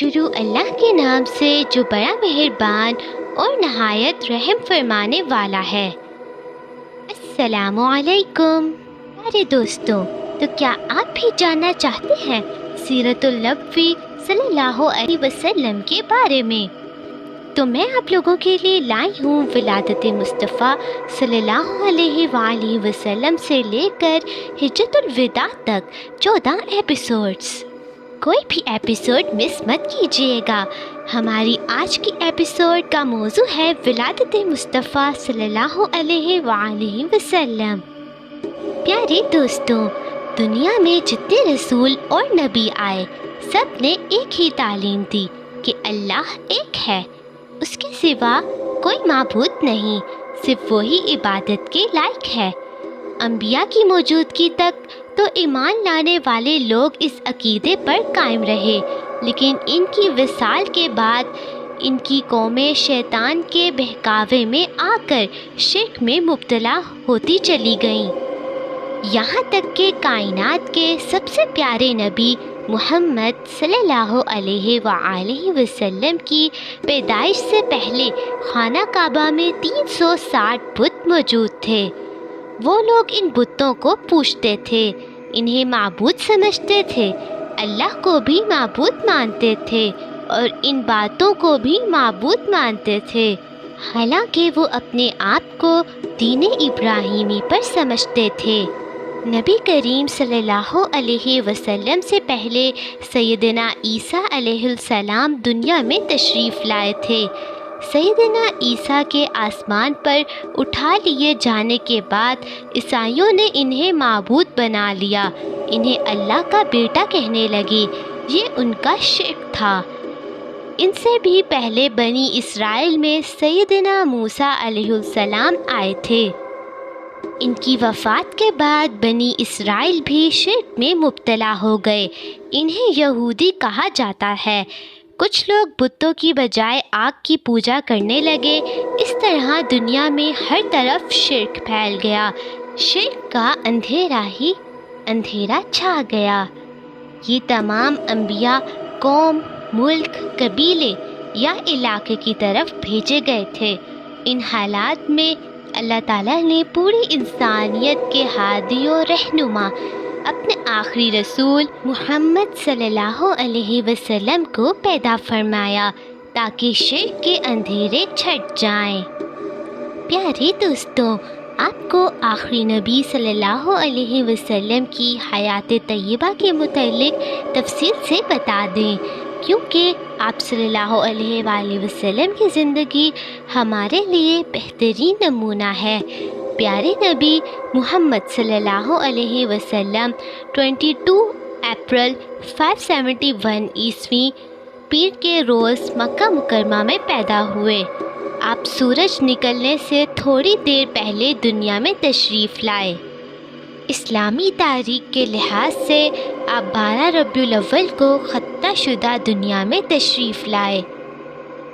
شروع اللہ کے نام سے جو بڑا مہربان اور نہایت رحم فرمانے والا ہے۔ السلام علیکم پیارے دوستوں، تو کیا آپ بھی جاننا چاہتے ہیں سیرت النبی صلی اللہ علیہ وسلم کے بارے میں؟ تو میں آپ لوگوں کے لیے لائی ہوں ولادت مصطفیٰ صلی اللہ علیہ وآلہ وسلم سے لے کر حجۃ الوداع تک 14 ایپیسوڈز۔ کوئی بھی ایپیسوڈ مس مت کیجیے گا۔ ہماری آج کی ایپیسوڈ کا موضوع ہے ولادت مصطفیٰ صلی اللہ علیہ وآلہ وسلم۔ پیارے دوستوں، دنیا میں جتنے رسول اور نبی آئے سب نے ایک ہی تعلیم دی کہ اللہ ایک ہے، اس کے سوا کوئی معبود نہیں، صرف وہی عبادت کے لائق ہے۔ انبیاء کی موجودگی تک تو ایمان لانے والے لوگ اس عقیدے پر قائم رہے، لیکن ان کی وصال کے بعد ان کی قومیں شیطان کے بہکاوے میں آ کر شرک میں مبتلا ہوتی چلی گئیں، یہاں تک کہ کائنات کے سب سے پیارے نبی محمد صلی اللہ علیہ وآلہ وسلم کی پیدائش سے پہلے خانہ کعبہ میں 360 بت موجود تھے۔ وہ لوگ ان بتوں کو پوجتے تھے، انہیں معبود سمجھتے تھے، اللہ کو بھی معبود مانتے تھے اور ان باتوں کو بھی معبود مانتے تھے، حالانکہ وہ اپنے آپ کو دین ابراہیمی پر سمجھتے تھے۔ نبی کریم صلی اللہ علیہ وسلم سے پہلے سیدنا عیسیٰ علیہ السلام دنیا میں تشریف لائے تھے۔ سیدنا عیسیٰ کے آسمان پر اٹھا لیے جانے کے بعد عیسائیوں نے انہیں معبود بنا لیا، انہیں اللہ کا بیٹا کہنے لگے، یہ ان کا شرک تھا۔ ان سے بھی پہلے بنی اسرائیل میں سیدنا موسیٰ علیہ السلام آئے تھے۔ ان کی وفات کے بعد بنی اسرائیل بھی شرک میں مبتلا ہو گئے، انہیں یہودی کہا جاتا ہے۔ کچھ لوگ بتوں کی بجائے آگ کی پوجا کرنے لگے، اس طرح دنیا میں ہر طرف شرک پھیل گیا، شرک کا اندھیرا ہی اندھیرا چھا گیا۔ یہ تمام انبیاء قوم، ملک، قبیلے یا علاقے کی طرف بھیجے گئے تھے۔ ان حالات میں اللہ تعالیٰ نے پوری انسانیت کے ہادی و رہنما اپنے آخری رسول محمد صلی اللہ علیہ وسلم کو پیدا فرمایا تاکہ شرک کے اندھیرے چھٹ جائیں۔ پیارے دوستوں، آپ کو آخری نبی صلی اللہ علیہ وسلم کی حیات طیبہ کے متعلق تفصیل سے بتا دیں، کیونکہ آپ صلی اللہ علیہ وآلہ وسلم کی زندگی ہمارے لیے بہترین نمونہ ہے۔ پیارے نبی محمد صلی اللہ علیہ وسلم 22 اپریل 571 عیسوی پیر کے روز مکہ مکرمہ میں پیدا ہوئے۔ آپ سورج نکلنے سے تھوڑی دیر پہلے دنیا میں تشریف لائے۔ اسلامی تاریخ کے لحاظ سے آپ 12 ربیع الاول کو خطہ شدہ دنیا میں تشریف لائے۔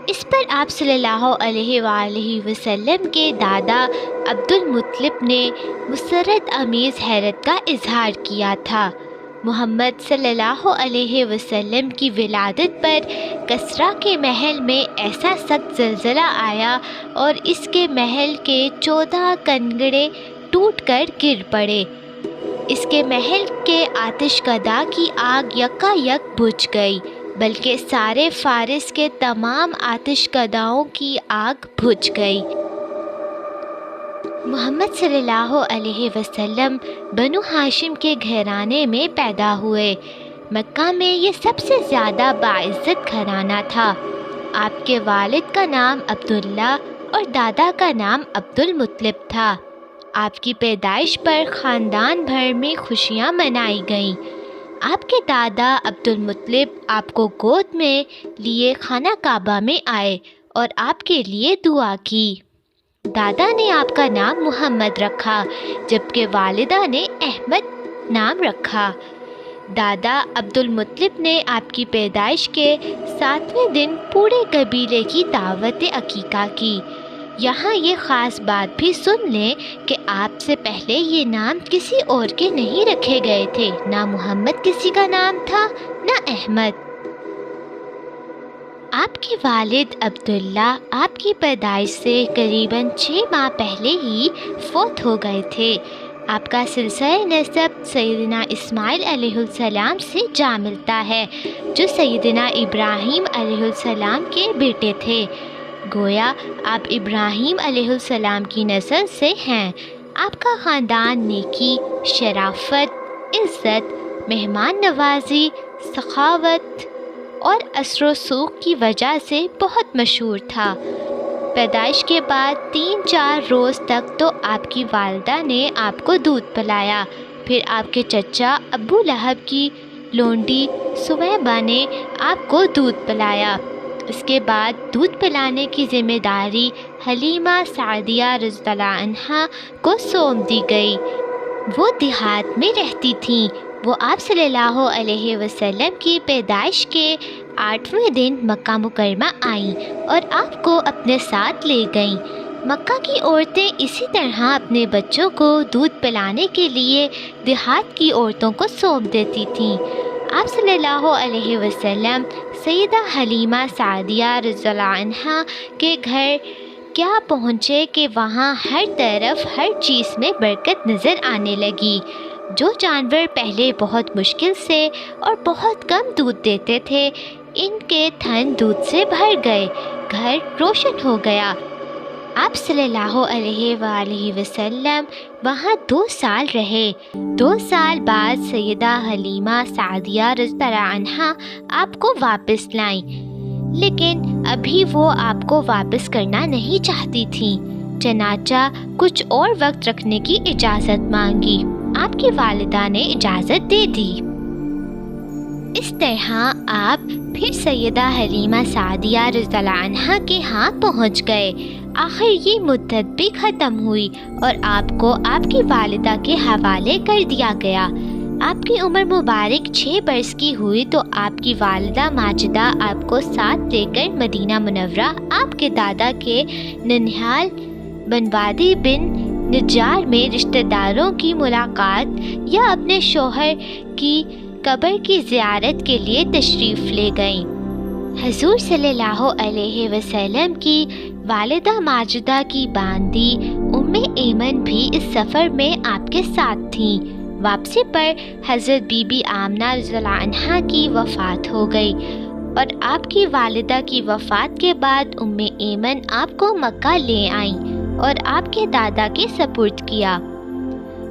اس پر آپ صلی اللہ علیہ وآلہ وسلم کے دادا عبد المطلب نے مسرت آمیز حیرت کا اظہار کیا تھا۔ محمد صلی اللہ علیہ وسلم کی ولادت پر کسریٰ کے محل میں ایسا سخت زلزلہ آیا اور اس کے محل کے 14 کنگرے ٹوٹ کر گر پڑے۔ اس کے محل کے آتش کدہ کی آگ یکا یک بجھ گئی، بلکہ سارے فارس کے تمام آتش کداؤں کی آگ بجھ گئی۔ محمد صلی اللہ علیہ وسلم بنو ہاشم کے گھرانے میں پیدا ہوئے۔ مکہ میں یہ سب سے زیادہ باعزت گھرانہ تھا۔ آپ کے والد کا نام عبداللہ اور دادا کا نام عبد المطلب تھا۔ آپ کی پیدائش پر خاندان بھر میں خوشیاں منائی گئیں۔ آپ کے دادا عبد المطلب آپ کو گود میں لیے خانہ کعبہ میں آئے اور آپ کے لیے دعا کی۔ دادا نے آپ کا نام محمد رکھا، جبکہ والدہ نے احمد نام رکھا۔ دادا عبد المطلب نے آپ کی پیدائش کے 7ویں دن پورے قبیلے کی دعوت عقیقہ کی۔ یہاں یہ خاص بات بھی سن لیں کہ آپ سے پہلے یہ نام کسی اور کے نہیں رکھے گئے تھے، نہ محمد کسی کا نام تھا نہ احمد۔ آپ کے والد عبداللہ آپ کی پیدائش سے قریباً 6 ماہ پہلے ہی فوت ہو گئے تھے۔ آپ کا سلسلہ نسب سیدنا اسماعیل علیہ السلام سے جا ملتا ہے، جو سیدنا ابراہیم علیہ السلام کے بیٹے تھے۔ گویا آپ ابراہیم علیہ السلام کی نسل سے ہیں۔ آپ کا خاندان نیکی، شرافت، عزت، مہمان نوازی، سخاوت اور اثر و رسوخ کی وجہ سے بہت مشہور تھا۔ پیدائش کے بعد 3-4 روز تک تو آپ کی والدہ نے آپ کو دودھ پلایا، پھر آپ کے چچا ابو لہب کی لونڈی سویبہ نے آپ کو دودھ پلایا۔ اس کے بعد دودھ پلانے کی ذمہ داری حلیمہ سعدیہ رضی اللہ عنہا کو سونپ دی گئی۔ وہ دیہات میں رہتی تھیں۔ وہ آپ صلی اللہ علیہ وسلم کی پیدائش کے 8ویں دن مکہ مکرمہ آئیں اور آپ کو اپنے ساتھ لے گئیں۔ مکہ کی عورتیں اسی طرح اپنے بچوں کو دودھ پلانے کے لیے دیہات کی عورتوں کو سونپ دیتی تھیں۔ آپ صلی اللہ علیہ وسلم سیدہ حلیمہ سعدیہ رضی اللہ عنہا کے گھر کیا پہنچے کہ وہاں ہر طرف ہر چیز میں برکت نظر آنے لگی۔ جو جانور پہلے بہت مشکل سے اور بہت کم دودھ دیتے تھے، ان کے تھن دودھ سے بھر گئے، گھر روشن ہو گیا۔ آپ صلی اللہ علیہ وآلہ وسلم وہاں 2 سال رہے۔ 2 سال بعد سیدہ حلیمہ سعدیہ رضی اللہ عنہا آپ کو واپس لائیں، لیکن ابھی وہ آپ کو واپس کرنا نہیں چاہتی تھیں، چنانچہ کچھ اور وقت رکھنے کی اجازت مانگی۔ آپ کی والدہ نے اجازت دے دی۔ اس طرح آپ پھر سیدہ حلیمہ سعدیہ رضی اللہ عنہا کے ہاں پہنچ گئے۔ آخر یہ مدت بھی ختم ہوئی اور آپ کو آپ کی والدہ کے حوالے کر دیا گیا۔ آپ کی عمر مبارک 6 برس کی ہوئی تو آپ کی والدہ ماجدہ آپ کو ساتھ لے کر مدینہ منورہ آپ کے دادا کے ننہال بنوادی بن نجار میں رشتہ داروں کی ملاقات یا اپنے شوہر کی قبر کی زیارت کے لیے تشریف لے گئیں۔ حضور صلی اللہ علیہ وسلم کی والدہ ماجدہ کی باندی ایمن بھی اس سفر میں آپ کے ساتھ تھیں۔ واپسی پر حضرت بی بی آمنہ رضی اللہ عنہا کی وفات ہو گئی اور آپ کی والدہ کی وفات کے بعد ایمن آپ کو مکہ لے آئیں اور آپ کے دادا کے سپرد کیا۔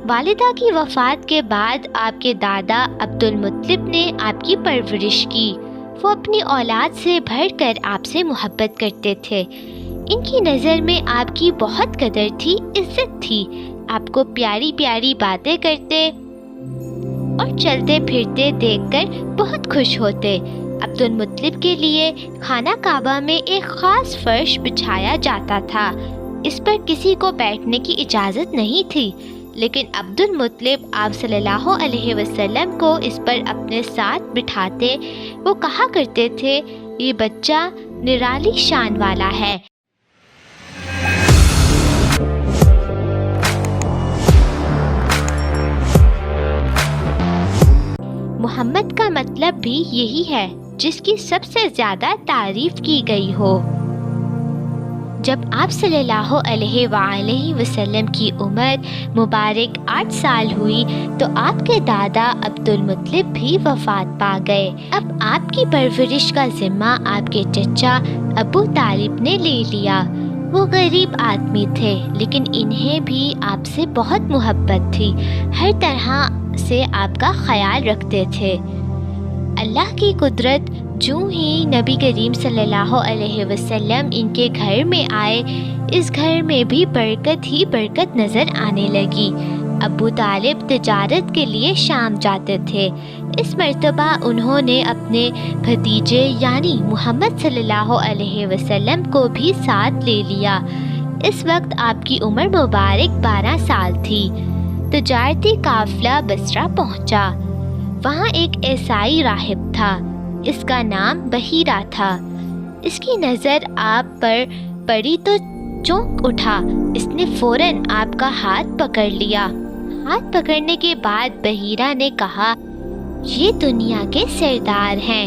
والدہ کی وفات کے بعد آپ کے دادا عبد المطلب نے آپ کی پرورش کی۔ وہ اپنی اولاد سے بڑھ کر آپ سے محبت کرتے تھے۔ ان کی نظر میں آپ کی بہت قدر تھی، عزت تھی۔ آپ کو پیاری پیاری باتیں کرتے اور چلتے پھرتے دیکھ کر بہت خوش ہوتے۔ عبد المطلب کے لیے خانہ کعبہ میں ایک خاص فرش بچھایا جاتا تھا۔ اس پر کسی کو بیٹھنے کی اجازت نہیں تھی، لیکن عبد المطلب آپ صلی اللہ علیہ وسلم کو اس پر اپنے ساتھ بٹھاتے۔ وہ کہا کرتے تھے، یہ بچہ نرالی شان والا ہے۔ محمد کا مطلب بھی یہی ہے، جس کی سب سے زیادہ تعریف کی گئی ہو۔ جب آپ صلی اللہ علیہ وآلہ وسلم کی عمر مبارک 8 سال ہوئی تو آپ کے دادا عبد المطلب بھی وفات پا گئے۔ اب آپ کی پرورش کا ذمہ آپ کے چچا ابو طالب نے لے لیا۔ وہ غریب آدمی تھے، لیکن انہیں بھی آپ سے بہت محبت تھی، ہر طرح سے آپ کا خیال رکھتے تھے۔ اللہ کی قدرت، جو ہی نبی کریم صلی اللہ علیہ وسلم ان کے گھر میں آئے، اس گھر میں بھی برکت ہی برکت نظر آنے لگی۔ ابو طالب تجارت کے لیے شام جاتے تھے۔ اس مرتبہ انہوں نے اپنے بھتیجے یعنی محمد صلی اللہ علیہ وسلم کو بھی ساتھ لے لیا۔ اس وقت آپ کی عمر مبارک 12 سال تھی۔ تجارتی قافلہ بصرہ پہنچا۔ وہاں ایک عیسائی راہب تھا، اس کا نام بحیرہ تھا۔ اس کی نظر آپ پر پڑی تو چونک اٹھا۔ اس نے فوراً آپ کا ہاتھ پکڑ لیا۔ ہاتھ پکڑنے کے بعد بحیرہ نے کہا، یہ دنیا کے سردار ہیں،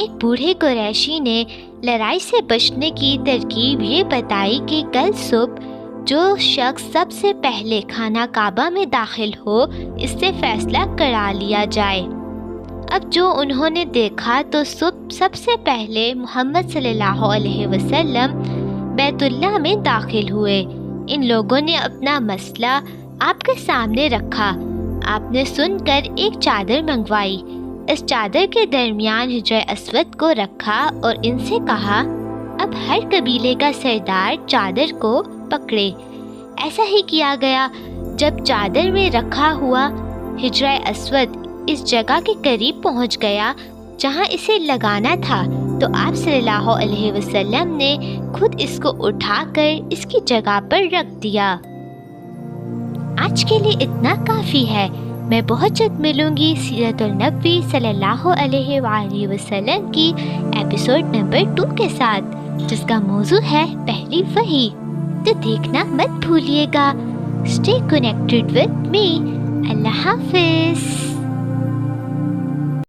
ایک بوڑھے قریشی نے لڑائی سے بچنے کی ترکیب یہ بتائی کہ کل صبح جو شخص سب سے پہلے خانہ کعبہ میں داخل ہو اس سے فیصلہ کرا لیا جائے۔ اب جو انہوں نے دیکھا تو صبح سب سے پہلے محمد صلی اللہ علیہ وسلم بیت اللہ میں داخل ہوئے۔ ان لوگوں نے اپنا مسئلہ آپ کے سامنے رکھا۔ آپ نے سن کر ایک چادر منگوائی، اس چادر کے درمیان حجر اسود کو رکھا اور ان سے کہا اب ہر قبیلے کا سردار چادر کو پکڑے۔ ایسا ہی کیا گیا۔ جب چادر میں رکھا ہوا حجر اسود اس جگہ کے قریب پہنچ گیا جہاں اسے لگانا تھا تو آپ صلی اللہ علیہ وسلم نے خود اس کو اٹھا کر اس کی جگہ پر رکھ دیا۔ آج کے لیے اتنا کافی ہے۔ میں بہت جلد ملوں گی سیرت النبی صلی اللہ علیہ وآلہ وسلم کی ایپیسوڈ نمبر 2 کے ساتھ، جس کا موضوع ہے پہلی وحی۔ تو دیکھنا مت بھولیے گا۔ Stay connected with me۔ اللہ حافظ۔